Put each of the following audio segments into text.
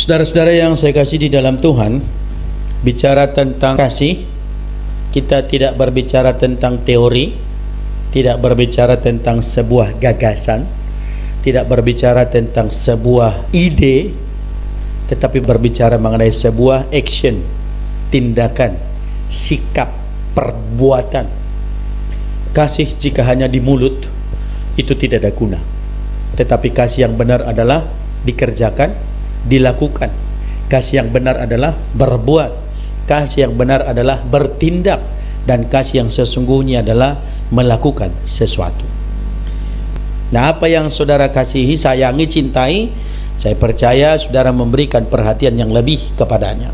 Saudara-saudara yang saya kasih di dalam Tuhan, bicara tentang kasih, kita tidak berbicara tentang teori, tidak berbicara tentang sebuah gagasan, tidak berbicara tentang sebuah ide, tetapi berbicara mengenai sebuah action, tindakan, sikap, perbuatan. Kasih jika hanya di mulut, itu tidak ada guna. Tetapi kasih yang benar adalah dikerjakan, dilakukan. Kasih yang benar adalah berbuat. Kasih yang benar adalah bertindak. Dan kasih yang sesungguhnya adalah melakukan sesuatu. Nah, apa yang saudara kasihi, sayangi, cintai, saya percaya saudara memberikan perhatian yang lebih kepadanya.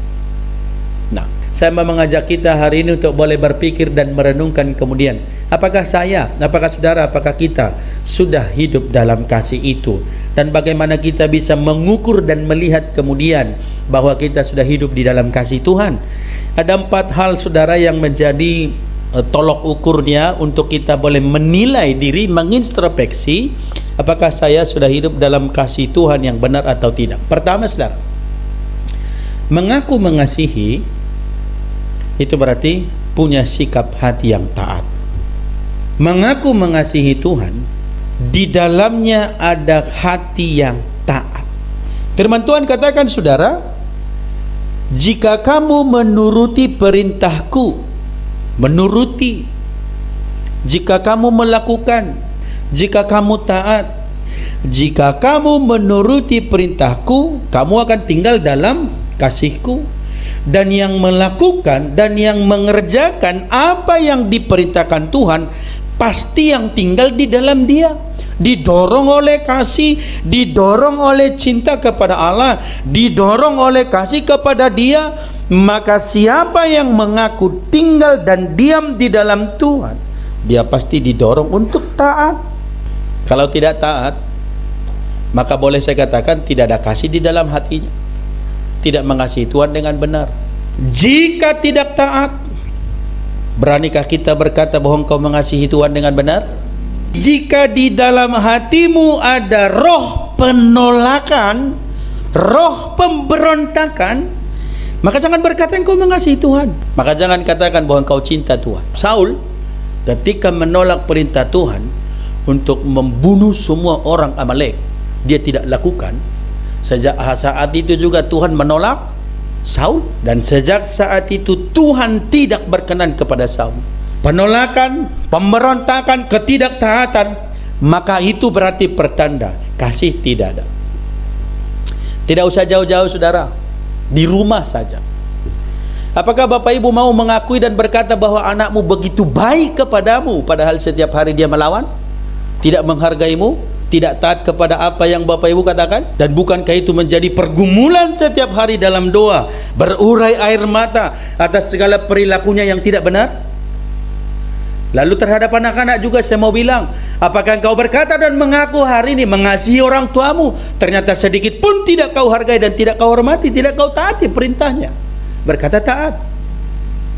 Nah, saya mau mengajak kita hari ini untuk boleh berpikir dan merenungkan kemudian, apakah saya, apakah saudara, apakah kita sudah hidup dalam kasih itu, dan bagaimana kita bisa mengukur dan melihat kemudian bahwa kita sudah hidup di dalam kasih Tuhan. Ada 4 hal saudara yang menjadi tolok ukurnya untuk kita boleh menilai diri, mengintrospeksi apakah saya sudah hidup dalam kasih Tuhan yang benar atau tidak. Pertama, saudara, mengaku mengasihi itu berarti punya sikap hati yang taat. Mengaku mengasihi Tuhan, di dalamnya ada hati yang taat. Firman Tuhan katakan, saudara, jika kamu menuruti perintahku, menuruti, jika kamu melakukan, jika kamu taat, jika kamu menuruti perintahku, kamu akan tinggal dalam kasihku. Dan yang melakukan dan yang mengerjakan apa yang diperintahkan Tuhan, pasti yang tinggal di dalam dia, didorong oleh kasih, didorong oleh cinta kepada Allah, didorong oleh kasih kepada dia. Maka siapa yang mengaku tinggal dan diam di dalam Tuhan, dia pasti didorong untuk taat. Kalau tidak taat, maka boleh saya katakan tidak ada kasih di dalam hatinya, tidak mengasihi Tuhan dengan benar. Jika tidak taat, beranikah kita berkata bahwa engkau mengasihi Tuhan dengan benar? Jika di dalam hatimu ada roh penolakan, roh pemberontakan, maka jangan berkata engkau mengasihi Tuhan. Maka jangan katakan bahwa engkau cinta Tuhan. Saul ketika menolak perintah Tuhan untuk membunuh semua orang Amalek, dia tidak lakukan. Sejak saat itu juga Tuhan menolak Saul, dan sejak saat itu Tuhan tidak berkenan kepada Saul. Penolakan, pemberontakan, ketidaktaatan, maka itu berarti pertanda kasih tidak ada. Tidak usah jauh-jauh, saudara, di rumah saja. Apakah Bapak Ibu mau mengakui dan berkata bahwa anakmu begitu baik kepadamu, padahal setiap hari dia melawan, tidak menghargaimu, tidak taat kepada apa yang Bapak Ibu katakan? Dan bukankah itu menjadi pergumulan setiap hari dalam doa, berurai air mata atas segala perilakunya yang tidak benar? Lalu terhadap anak-anak juga saya mau bilang, apakah engkau berkata dan mengaku hari ini mengasihi orang tuamu, ternyata sedikit pun tidak kau hargai dan tidak kau hormati, tidak kau taati perintahnya? Berkata taat,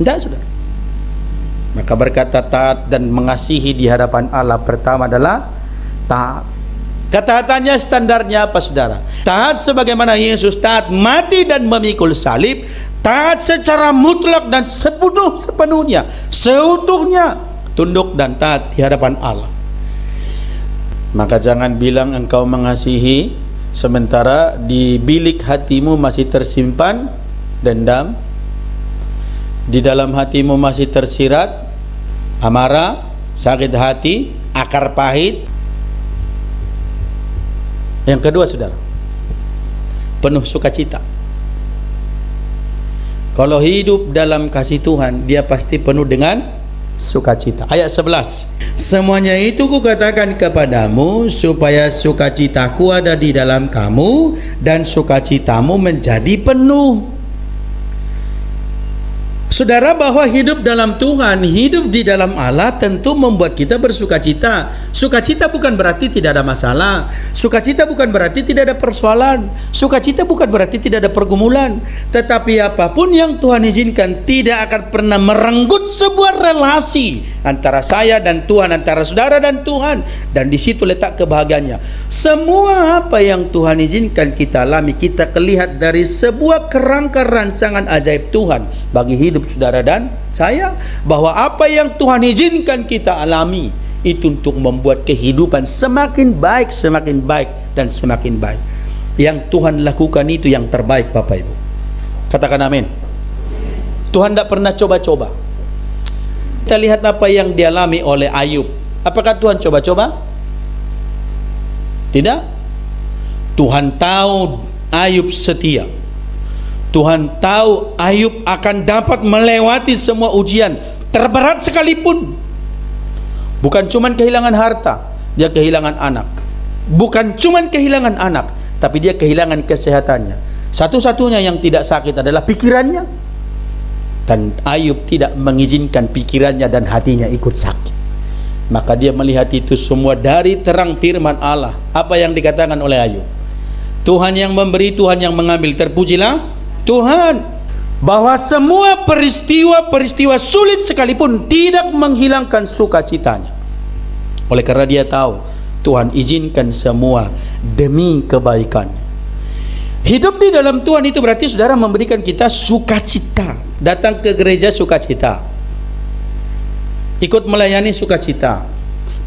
tidak, saudara. Maka berkata taat dan mengasihi di hadapan Allah pertama adalah taat. Ketaatannya standarnya apa, saudara? Taat sebagaimana Yesus taat, mati dan memikul salib. Taat secara mutlak dan sepenuhnya, seutuhnya, tunduk dan taat di hadapan Allah. Maka jangan bilang engkau mengasihi sementara di bilik hatimu masih tersimpan dendam, di dalam hatimu masih tersirat amarah, sakit hati, akar pahit. Yang kedua, saudara, penuh sukacita. Kalau hidup dalam kasih Tuhan, dia pasti penuh dengan sukacita. Ayat 11, semuanya itu kukatakan kepadamu supaya sukacitaku ada di dalam kamu dan sukacitamu menjadi penuh. Saudara, bahwa hidup dalam Tuhan, hidup di dalam Allah tentu membuat kita bersukacita. Sukacita bukan berarti tidak ada masalah. Sukacita bukan berarti tidak ada persoalan. Sukacita bukan berarti tidak ada pergumulan. Tetapi apapun yang Tuhan izinkan tidak akan pernah merenggut sebuah relasi antara saya dan Tuhan, antara saudara dan Tuhan. Dan di situ letak kebahagiaannya. Semua apa yang Tuhan izinkan kita alami, kita lihat dari sebuah kerangka rancangan ajaib Tuhan bagi hidup saudara dan saya, bahwa apa yang Tuhan izinkan kita alami itu untuk membuat kehidupan semakin baik dan semakin baik. Yang Tuhan lakukan itu yang terbaik, Bapak Ibu. Katakan amin. Tuhan tidak pernah coba-coba. Kita lihat apa yang dialami oleh Ayub. Apakah Tuhan coba-coba? Tidak. Tuhan tahu Ayub setia. Tuhan tahu Ayub akan dapat melewati semua ujian terberat sekalipun. Bukan cuma kehilangan harta, dia kehilangan anak. Bukan cuma kehilangan anak, tapi dia kehilangan kesehatannya. Satu-satunya yang tidak sakit adalah pikirannya. Dan Ayub tidak mengizinkan pikirannya dan hatinya ikut sakit. Maka dia melihat itu semua dari terang firman Allah. Apa yang dikatakan oleh Ayub? Tuhan yang memberi, Tuhan yang mengambil. Terpujilah Tuhan, bahwa semua peristiwa-peristiwa sulit sekalipun tidak menghilangkan sukacitanya. Oleh karena dia tahu Tuhan izinkan semua demi kebaikan. Hidup di dalam Tuhan itu berarti saudara memberikan kita sukacita. Datang ke gereja sukacita, ikut melayani sukacita,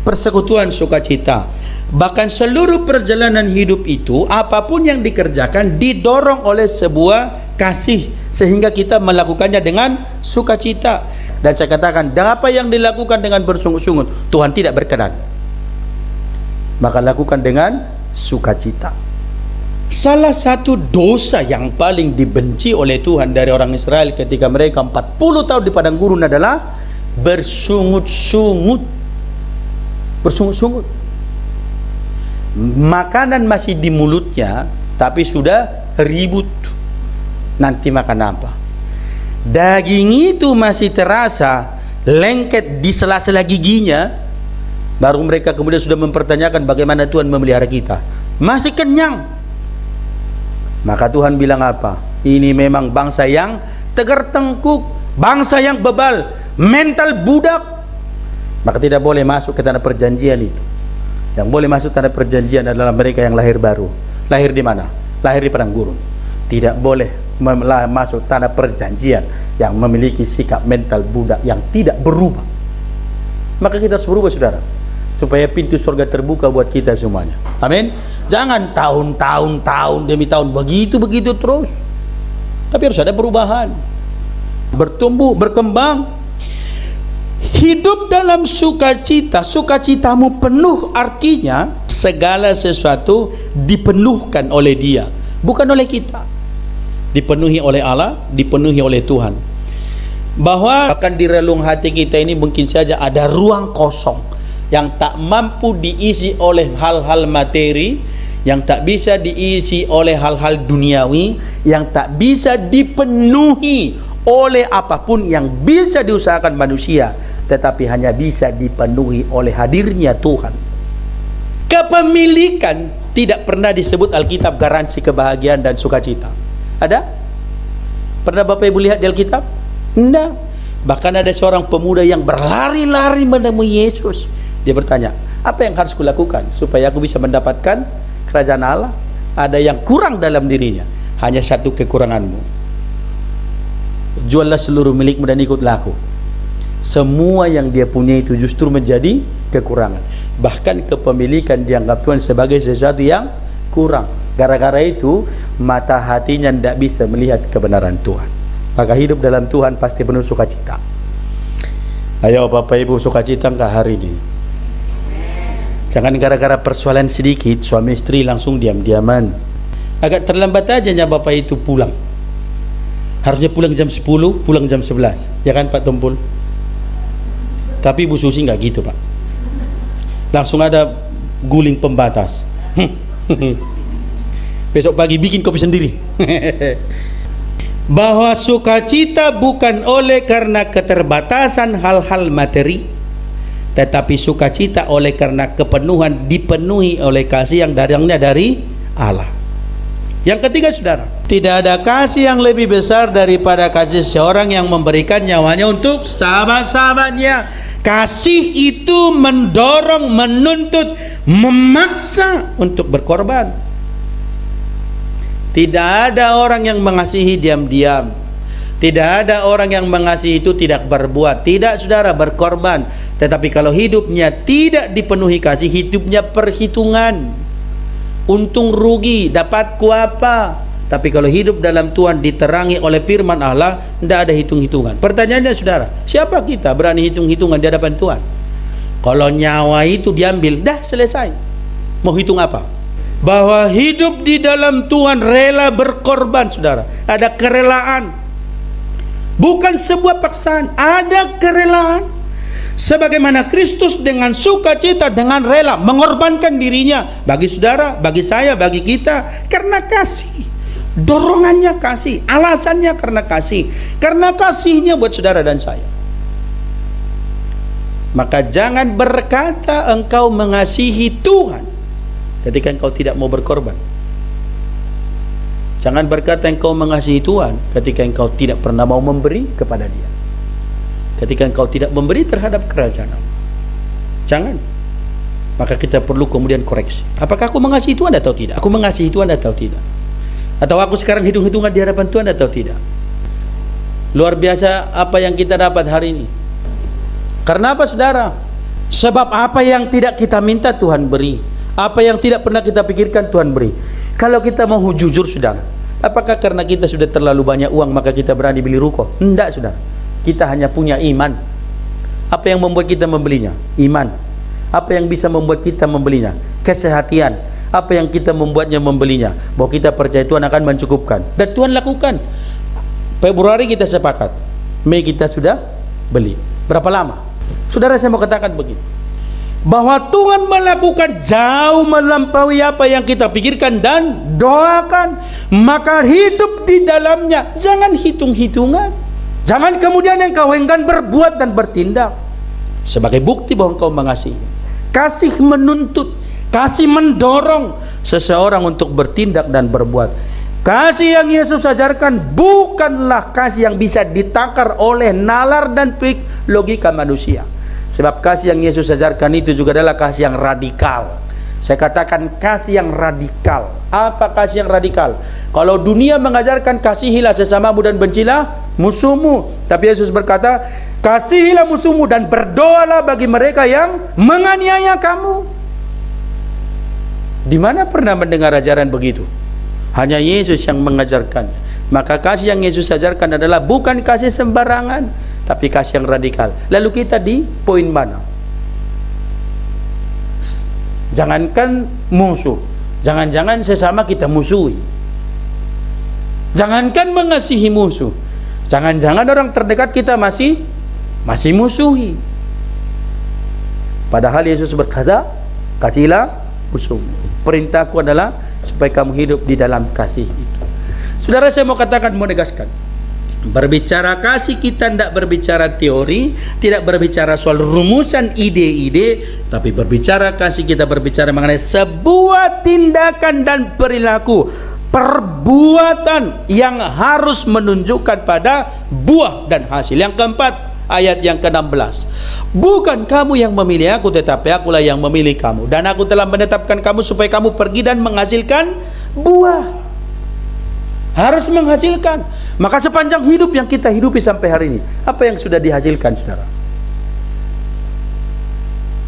persekutuan sukacita. Bahkan seluruh perjalanan hidup itu, apapun yang dikerjakan didorong oleh sebuah kasih, sehingga kita melakukannya dengan sukacita. Dan saya katakan, dan apa yang dilakukan dengan bersungut-sungut, Tuhan tidak berkenan. Maka lakukan dengan sukacita. Salah satu dosa yang paling dibenci oleh Tuhan dari orang Israel ketika mereka 40 tahun di padang gurun adalah bersungut-sungut. Bersungut-sungut. Makanan masih di mulutnya, tapi sudah ribut. Nanti makan apa? Daging itu masih terasa lengket di sela-sela giginya. Baru mereka kemudian sudah mempertanyakan bagaimana Tuhan memelihara kita. Masih kenyang. Maka Tuhan bilang apa? Ini memang bangsa yang tegar tengkuk, bangsa yang bebal, mental budak. Maka tidak boleh masuk ke tanah perjanjian itu. Yang boleh masuk tanah perjanjian adalah mereka yang lahir baru. Lahir di mana? Lahir di padang gurun. Tidak boleh masuk tanah perjanjian yang memiliki sikap mental budak yang tidak berubah. Maka kita harus berubah, saudara, supaya pintu surga terbuka buat kita semuanya. Amin. Jangan tahun demi tahun begitu terus. Tapi harus ada perubahan, bertumbuh, berkembang. Hidup dalam sukacita. Sukacitamu penuh artinya segala sesuatu dipenuhkan oleh Dia, bukan oleh kita. Dipenuhi oleh Allah, dipenuhi oleh Tuhan. Bahwa akan di relung hati kita ini mungkin saja ada ruang kosong yang tak mampu diisi oleh hal-hal materi, yang tak bisa diisi oleh hal-hal duniawi, yang tak bisa dipenuhi oleh apapun yang bisa diusahakan manusia, tetapi hanya bisa dipenuhi oleh hadirnya Tuhan. Kepemilikan tidak pernah disebut Alkitab garansi kebahagiaan dan sukacita. Ada? Pernah Bapak Ibu lihat di Alkitab? Tidak. Bahkan ada seorang pemuda yang berlari-lari menemui Yesus. Dia bertanya, apa yang harus kulakukan supaya aku bisa mendapatkan kerajaan Allah? Ada yang kurang dalam dirinya. Hanya satu kekuranganmu. Juallah seluruh milikmu dan ikutlah aku. Semua yang dia punya itu justru menjadi kekurangan. Bahkan kepemilikan dianggap Tuhan sebagai sesuatu yang kurang. Gara-gara itu mata hatinya tidak bisa melihat kebenaran Tuhan. Maka hidup dalam Tuhan pasti penuh sukacita. Ayo Bapak Ibu, sukacita enggak hari ini? Jangan gara-gara persoalan sedikit suami istri langsung diam-diaman. Agak terlambat aja Bapak itu pulang. Harusnya pulang jam 10, pulang jam 11. Ya kan Pak Tumpul? Tapi Bu Susi nggak gitu Pak. Langsung ada guling pembatas. Besok pagi bikin kopi sendiri. bahwa sukacita bukan oleh karena keterbatasan hal-hal materi, tetapi sukacita oleh karena kepenuhan, dipenuhi oleh kasih yang datangnya dari Allah. Yang ketiga, saudara, tidak ada kasih yang lebih besar daripada kasih seorang yang memberikan nyawanya untuk sahabat-sahabatnya. Kasih itu mendorong, menuntut, memaksa untuk berkorban. Tidak ada orang yang mengasihi diam-diam. Tidak ada orang yang mengasihi itu tidak berbuat. Tidak, saudara, berkorban. Tetapi kalau hidupnya tidak dipenuhi kasih, hidupnya perhitungan. Untung rugi, dapatku apa? Tapi kalau hidup dalam Tuhan diterangi oleh firman Allah, tidak ada hitung-hitungan. Pertanyaannya, saudara, siapa kita berani hitung-hitungan di hadapan Tuhan? Kalau nyawa itu diambil, dah selesai. Mau hitung apa? Bahwa hidup di dalam Tuhan rela berkorban, saudara. Ada kerelaan. Bukan sebuah paksaan, ada kerelaan. Sebagaimana Kristus dengan sukacita, dengan rela mengorbankan dirinya bagi saudara, bagi saya, bagi kita, karena kasih. Dorongannya kasih, alasannya karena kasih. Karena kasihnya buat saudara dan saya. Maka jangan berkata engkau mengasihi Tuhan ketika engkau tidak mau berkorban. Jangan berkata engkau mengasihi Tuhan ketika engkau tidak pernah mau memberi kepada Dia. Ketika engkau tidak memberi terhadap kerajaan Allah. Jangan. Maka kita perlu kemudian koreksi. Apakah aku mengasihi Tuhan atau tidak? Aku mengasihi Tuhan atau tidak? Atau aku sekarang hitung-hitungan di hadapan Tuhan atau tidak? Luar biasa apa yang kita dapat hari ini. Karena apa, saudara? Sebab apa yang tidak kita minta Tuhan beri. Apa yang tidak pernah kita pikirkan Tuhan beri. Kalau kita mau jujur, saudara, apakah karena kita sudah terlalu banyak uang maka kita berani beli ruko? Tidak, saudara. Kita hanya punya iman. Apa yang membuat kita membelinya? Iman. Apa yang bisa membuat kita membelinya? Kesehatan. Apa yang kita membuatnya membelinya? Bahwa kita percaya Tuhan akan mencukupkan. Dan Tuhan lakukan. Februari kita sepakat, Mei kita sudah beli. Berapa lama? Saudara, saya mau katakan begini, bahwa Tuhan melakukan jauh melampaui apa yang kita pikirkan dan doakan. Maka hidup di dalamnya. Jangan hitung-hitungan. Jangan kemudian engkau enggan berbuat dan bertindak sebagai bukti bahwa engkau mengasihi. Kasih menuntut, kasih mendorong seseorang untuk bertindak dan berbuat. Kasih yang Yesus ajarkan bukanlah kasih yang bisa ditakar oleh nalar dan logika manusia. Sebab kasih yang Yesus ajarkan itu juga adalah kasih yang radikal. Saya katakan kasih yang radikal. Apa kasih yang radikal? Kalau dunia mengajarkan kasihilah sesamamu dan bencilah musuhmu, tapi Yesus berkata kasihilah musuhmu dan berdoalah bagi mereka yang menganiaya kamu. Di mana pernah mendengar ajaran begitu? Hanya Yesus yang mengajarkan. Maka kasih yang Yesus ajarkan adalah bukan kasih sembarangan, tapi kasih yang radikal. Lalu kita di poin mana? Jangankan musuh, jangan-jangan sesama kita musuhi. Jangankan mengasihi musuh, jangan-jangan orang terdekat kita masih musuhi. Padahal Yesus berkata, kasihilah musuhmu. Perintahku adalah supaya kamu hidup di dalam kasih itu. Saudara, saya mau katakan, mau negaskan, berbicara kasih kita tidak berbicara teori, tidak berbicara soal rumusan ide-ide, tapi berbicara kasih kita berbicara mengenai sebuah tindakan dan perilaku, perbuatan yang harus menunjukkan pada buah dan hasil. Yang keempat, ayat yang ke-16, bukan kamu yang memilih aku, tetapi akulah yang memilih kamu, dan aku telah menetapkan kamu supaya kamu pergi dan menghasilkan buah. Harus menghasilkan. Maka sepanjang hidup yang kita hidupi sampai hari ini, apa yang sudah dihasilkan, saudara?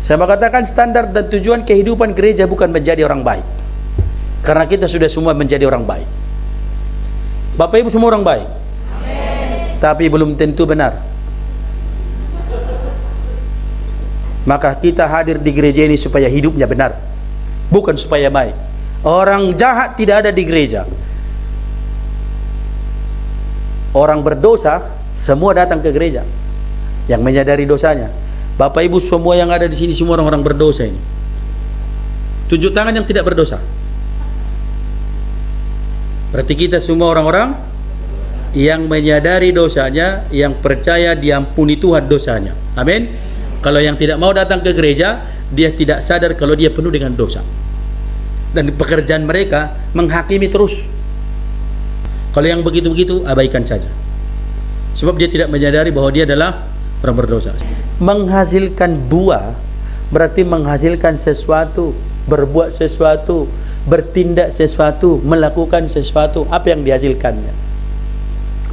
Saya mengatakan standar dan tujuan kehidupan gereja bukan menjadi orang baik, karena kita sudah semua menjadi orang baik. Bapak Ibu semua orang baik. Amen. Tapi belum tentu benar. Maka kita hadir di gereja ini supaya hidupnya benar, bukan supaya baik. Orang jahat tidak ada di gereja. Orang berdosa semua datang ke gereja yang menyadari dosanya. Bapak Ibu semua yang ada di sini semua orang-orang berdosa ini. Tunjuk tangan yang tidak berdosa. Berarti kita semua orang-orang yang menyadari dosanya, yang percaya diampuni Tuhan dosanya. Amin. Kalau yang tidak mau datang ke gereja, dia tidak sadar kalau dia penuh dengan dosa. Dan pekerjaan mereka menghakimi terus. Kalau yang begitu-begitu, abaikan saja. Sebab dia tidak menyadari bahwa dia adalah orang berdosa. Menghasilkan buah berarti menghasilkan sesuatu, berbuat sesuatu, bertindak sesuatu, melakukan sesuatu. Apa yang dihasilkannya?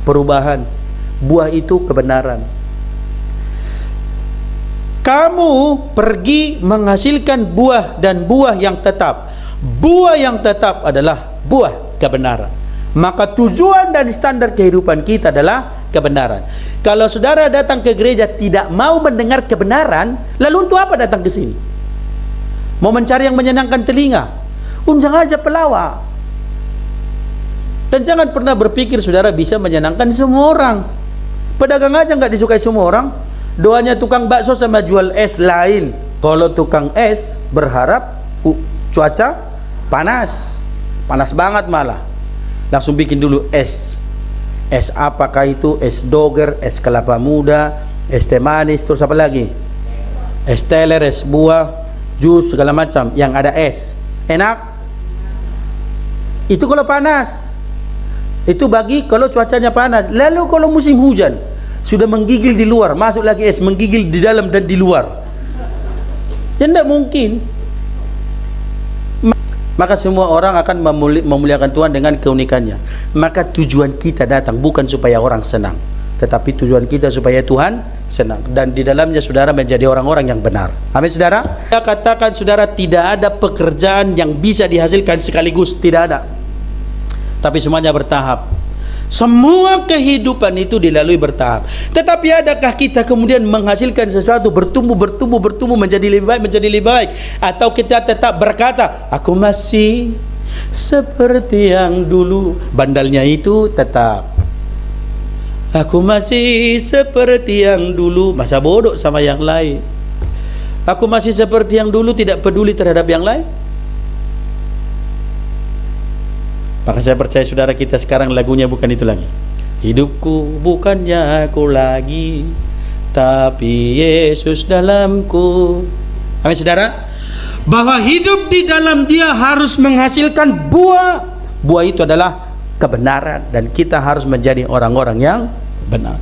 Perubahan. Buah itu kebenaran. Kamu pergi menghasilkan buah, dan buah yang tetap. Buah yang tetap adalah buah kebenaran. Maka tujuan dan standar kehidupan kita adalah kebenaran. Kalau saudara datang ke gereja tidak mau mendengar kebenaran, lalu untuk apa datang ke sini? Mau mencari yang menyenangkan telinga? Unjang aja pelawak. Dan jangan pernah berpikir saudara bisa menyenangkan semua orang. Pedagang aja nggak disukai semua orang. Doanya tukang bakso sama jual es lain. Kalau tukang es berharap cuaca panas banget malah, langsung bikin dulu es. Es apakah itu? Es doger, es kelapa muda, es teh manis, terus apa lagi? Es teler, es buah, jus, segala macam yang ada es. Enak. Itu kalau panas. Itu bagi kalau cuacanya panas. Lalu kalau musim hujan, sudah menggigil di luar, masuk lagi es, menggigil di dalam dan di luar. Ya tidak mungkin. Maka semua orang akan memuliakan Tuhan dengan keunikannya. Maka tujuan kita datang bukan supaya orang senang, tetapi tujuan kita supaya Tuhan senang. Dan di dalamnya saudara menjadi orang-orang yang benar. Amin saudara. Saya katakan saudara, tidak ada pekerjaan yang bisa dihasilkan sekaligus. Tidak ada. Tapi semuanya bertahap. Semua kehidupan itu dilalui bertahap. Tetapi adakah kita kemudian menghasilkan sesuatu, bertumbuh menjadi lebih baik, atau kita tetap berkata aku masih seperti yang dulu? Bandalnya itu tetap aku masih seperti yang dulu, masa bodoh sama yang lain. Aku masih seperti yang dulu, tidak peduli terhadap yang lain. Maka saya percaya saudara, kita sekarang lagunya bukan itu lagi. Hidupku bukannya aku lagi, tapi Yesus dalamku. Amin saudara. Bahwa hidup di dalam Dia harus menghasilkan buah. Buah itu adalah kebenaran, dan kita harus menjadi orang-orang yang benar.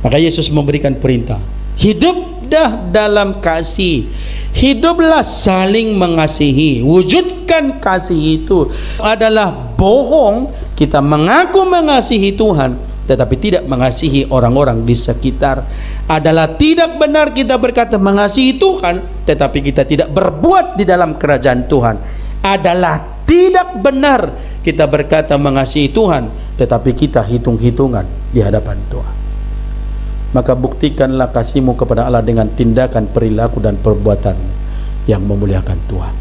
Maka Yesus memberikan perintah, hiduplah dalam kasih, hiduplah saling mengasihi. Wujudkan kasih itu. Adalah bohong kita mengaku mengasihi Tuhan tetapi tidak mengasihi orang-orang di sekitar. Adalah tidak benar kita berkata mengasihi Tuhan tetapi kita tidak berbuat di dalam kerajaan Tuhan. Adalah tidak benar kita berkata mengasihi Tuhan tetapi kita hitung-hitungan di hadapan Tuhan. Maka buktikanlah kasihmu kepada Allah dengan tindakan, perilaku dan perbuatan yang memuliakan Tuhan.